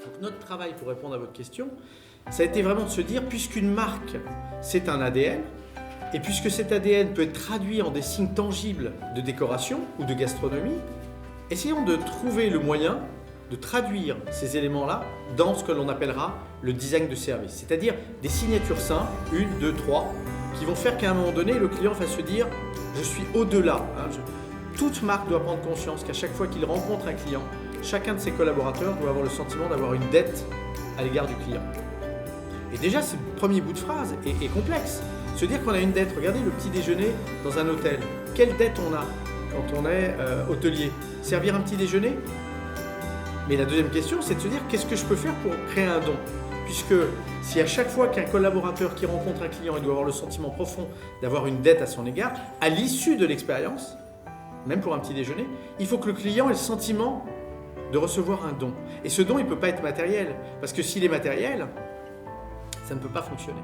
Donc notre travail, pour répondre à votre question, ça a été vraiment de se dire, puisqu'une marque, c'est un ADN, et puisque cet ADN peut être traduit en des signes tangibles de décoration ou de gastronomie, essayons de trouver le moyen de traduire ces éléments-là dans ce que l'on appellera le design de service, c'est-à-dire des signatures simples, 1, 2, 3, qui vont faire qu'à un moment donné, le client va se dire « je suis au-delà ». Toute marque doit prendre conscience qu'à chaque fois qu'il rencontre un client, chacun de ses collaborateurs doit avoir le sentiment d'avoir une dette à l'égard du client. Et déjà, ce premier bout de phrase est complexe. Se dire qu'on a une dette, regardez le petit déjeuner dans un hôtel. Quelle dette on a quand on est hôtelier? Servir un petit déjeuner? Mais la deuxième question, c'est de se dire qu'est-ce que je peux faire pour créer un don? Puisque si à chaque fois qu'un collaborateur qui rencontre un client, il doit avoir le sentiment profond d'avoir une dette à son égard, à l'issue de l'expérience, même pour un petit déjeuner, il faut que le client ait le sentiment de recevoir un don. Et ce don, il ne peut pas être matériel, parce que s'il est matériel, ça ne peut pas fonctionner.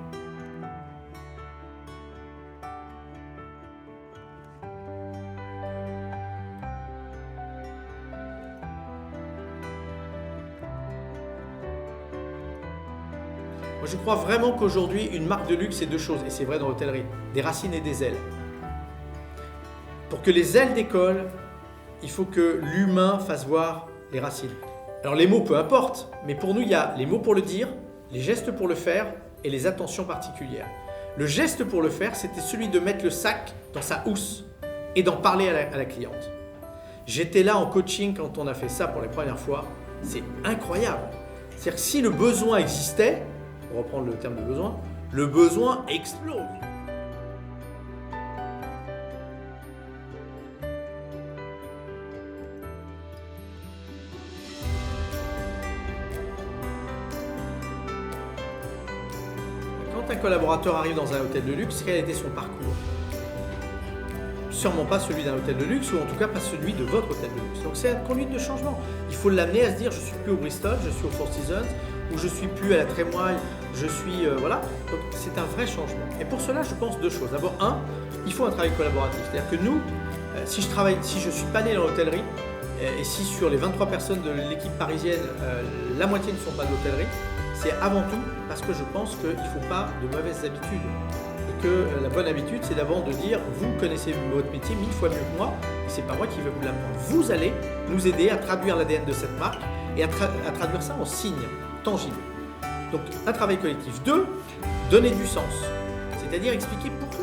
Moi, je crois vraiment qu'aujourd'hui, une marque de luxe, c'est deux choses, et c'est vrai dans l'hôtellerie, des racines et des ailes. Pour que les ailes décollent, il faut que l'humain fasse voir les racines. Alors les mots, peu importe, mais pour nous, il y a les mots pour le dire, les gestes pour le faire et les attentions particulières. Le geste pour le faire, c'était celui de mettre le sac dans sa housse et d'en parler à la cliente. J'étais là en coaching quand on a fait ça pour les premières fois. C'est incroyable. C'est-à-dire que si le besoin existait, pour reprendre le terme de besoin, le besoin explose. Quand un collaborateur arrive dans un hôtel de luxe, quel était son parcours? Sûrement pas celui d'un hôtel de luxe, ou en tout cas pas celui de votre hôtel de luxe. Donc c'est une conduite de changement. Il faut l'amener à se dire je suis plus au Bristol, je suis au Four Seasons, ou je suis plus à la Trémoille, je suis voilà. Donc c'est un vrai changement. Et pour cela, je pense deux choses. D'abord, il faut un travail collaboratif. C'est-à-dire que nous, si je suis pas né dans l'hôtellerie, et si sur les 23 personnes de l'équipe parisienne, la moitié ne sont pas de l'hôtellerie, c'est avant tout parce que je pense qu'il ne faut pas de mauvaises habitudes. Et que la bonne habitude, c'est d'abord de dire vous connaissez votre métier 1000 fois mieux que moi, et c'est pas moi qui vais vous l'apprendre. Vous allez nous aider à traduire l'ADN de cette marque et à traduire ça en signes tangibles. Donc un travail collectif. 2, donner du sens. C'est-à-dire expliquer pourquoi